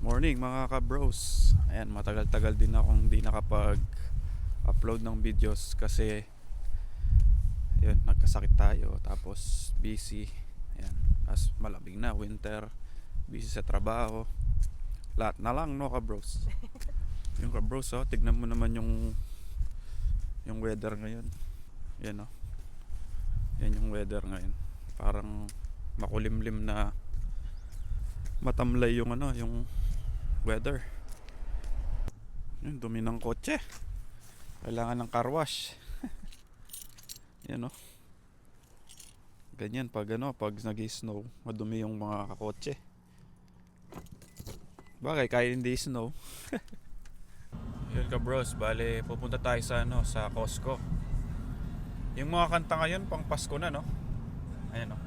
Morning mga ka-bros. Ayan, matagal-tagal din akong hindi nakapag-upload ng videos kasi yun, nagkasakit tayo tapos busy. Ayan, as malamig na winter, busy sa trabaho. Lahat na lang no ka-bros. Yung ka-bros, oh, tignan mo naman yung weather ngayon. Yan oh. Yan yung weather ngayon. Parang makulimlim na matamlay yung yung weather. Yung dumi ng kotse. Kailangan ng car wash. Yan oh. Ganyan pag pag nag-snow, madumi yung mga kotse. Bagay kahit hindi snow. Yun ka bros, bale pupunta tayo sa sa Costco. Yung mga kanta ngayon pang Pasko na no. Ayan oh.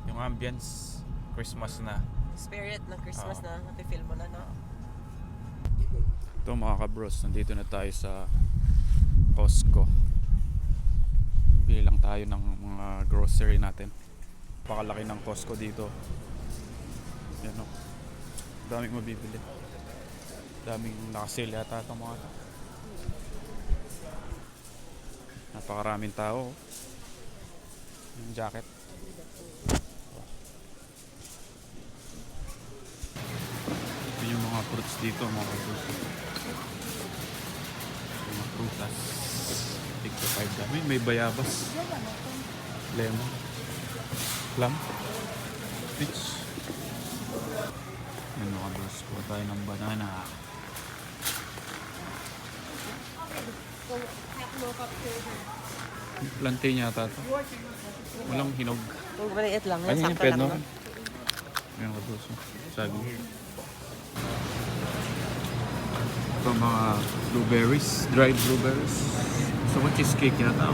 Yung ambience Christmas na. Spirit ng Christmas na napi-feel mo na, no? Ito mga ka-bros, nandito na tayo sa Costco. Bili lang tayo ng mga grocery natin. Pakalaki ng Costco dito. Yan o. Daming mabibili. Daming nakasale yata itong mga ito. Napakaraming tao. Yung jacket. Yung mga fruits dito, mga fruits. Mga prutas. Tig to 5 dami. May bayabas. Lemon. Plum. Peach. Yan mga bros. Kuha tayo ng banana. Plantain yata ito. Walang hinog. Kung maliit lang, Ay, sakto pwede lang, no? no? Yan mga bros. Sagi. Ito mga blueberries. Dried blueberries. Gusto ko cheesecake yata.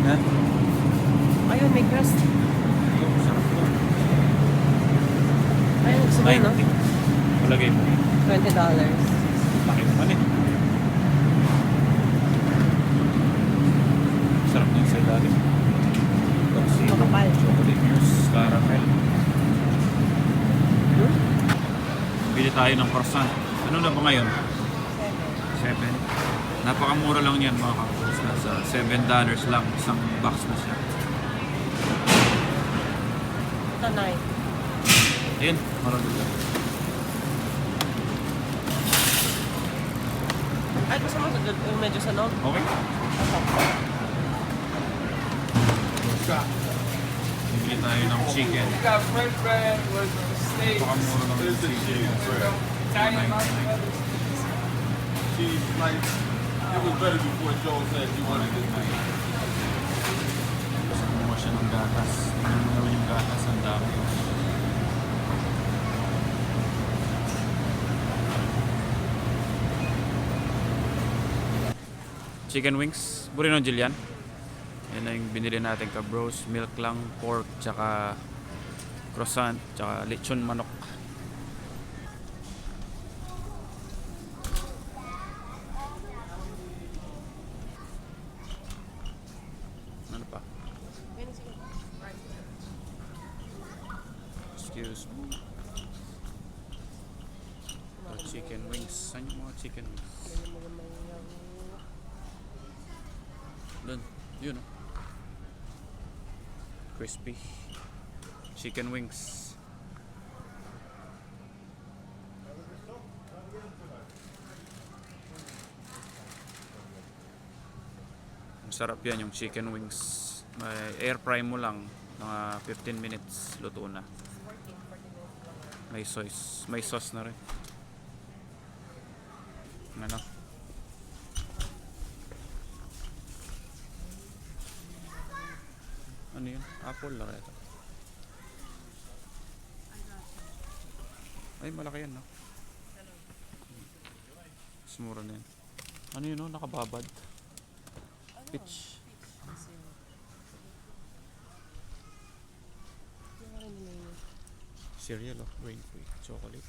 Ha? Ayun, may crust. Sarap to. Ayun, gusto mo, no? 90. Malagay mo. $20. Laki naman eh. Sarap din sa ilalim. Tuxedo. Makapal. Chocolate mousse. Caramel. Bili tayo ng croissant. Ano na ba ngayon? 7. Napakamura lang yan mga kapos. Nasa $7 lang. Isang box na siya. Ito, 9. Ayun. Marami lang. Ay, gusto mo yung medyo sa loob? Okay. Bili tayo ng chicken. You got French bread with steak. Napakamura lang yung chicken. Cheese slice. It was better before Joel said he wanted it. Kumuha siya ng gatas. Tingnan mo naman yung gatas. Ang dami. Chicken wings. Buri no, Jillian? Yan na yung binili natin ka bros. Milk lang, pork, tsaka croissant, tsaka lechon manok. Ano pa? Excuse me. Ito, chicken wings. Saan yung mga chicken wings? Doon. Yun o. Crispy. Chicken wings. Ang sarap yan yung chicken wings. May air fry mo lang. Mga 15 minutes. Luto na. May sauce. May sauce na rin. Ano? Ano yun? Apple lang ito. Ay, malaki yan, no? Sumura na yan. Ano yun, no? Nakababad. Peach. Cereal, oh. Grain free. Chocolate.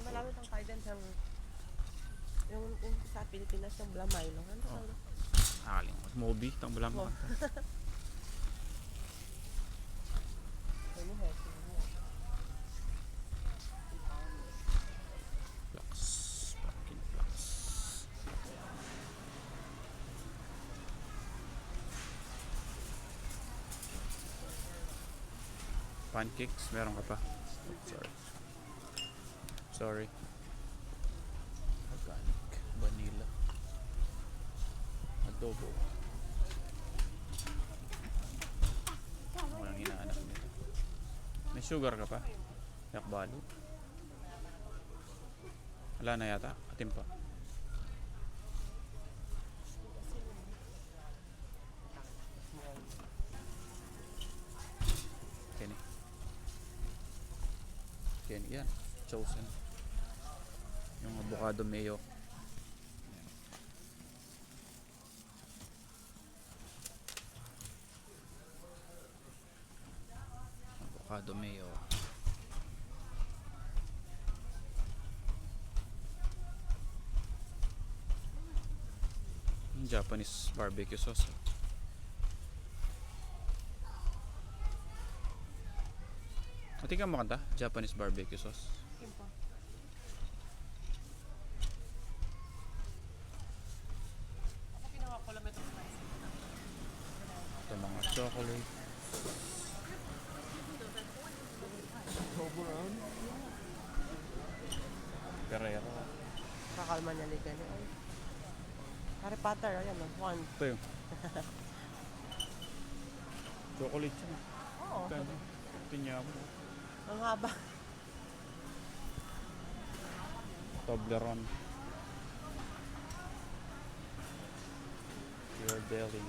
Malawit ang kaiden sa yung sa Pilipinas yung Blamay, no? Ano Oh. tawag? Akaling. Moby. Tang balang. Pancakes, meron ka pa. Oh, sorry. Organic, vanilla, adobo. Walang hinahanap nito. May sugar ka pa? Yakbalo. Wala na yata. Atin pa. Kenny. Kenny yan. Chosen. Yung avocado mayo. Avocado mayo. Yung Japanese barbecue sauce. Tingnan mo kanta? Japanese barbecue sauce. Ito mga chocolate. Ferrero. Kakalma niya ni Kenny. Ay. Harry Potter, ayan o. One. Ito yun. Chocolate siya. Oo. Tingnan mo. Ang haba. Toblerone. Pure Deli.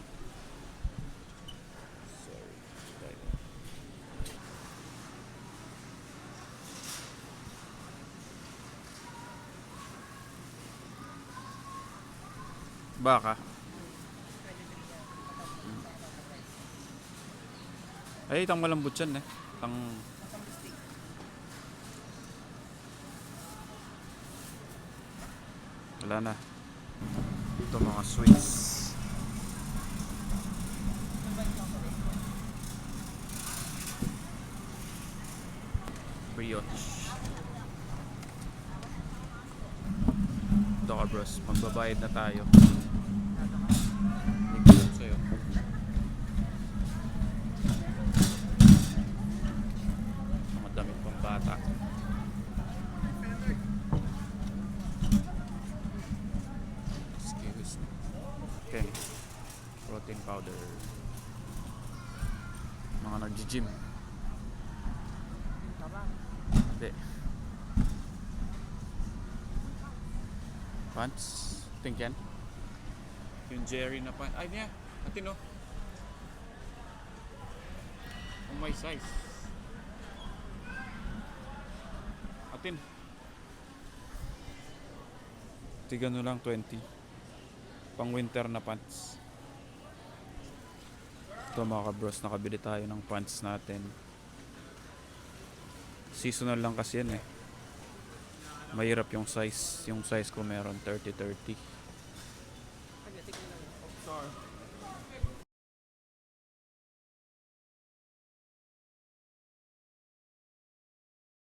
Sorry. Baka. Ay, itang malambot yan eh. Itang... Wala na. Ito mga sweets. Brioche. Ito ka bros, magbabayad na tayo. Nagpapalap sa'yo. Mga damit pang bata. Excuse me. Okay. Protein powder. Mga nag-gym. Tama. Hindi. Pants? Think yan? Yung Jerry na pants. Ay, niya. Atin oh. Oh, my size. Atin. Tigano lang 20. Pang winter na pants. Ito mga kabros, nakabili tayo ng pants natin. Seasonal lang kasi yan eh. Mahirap yung size. Yung size ko meron 30-30.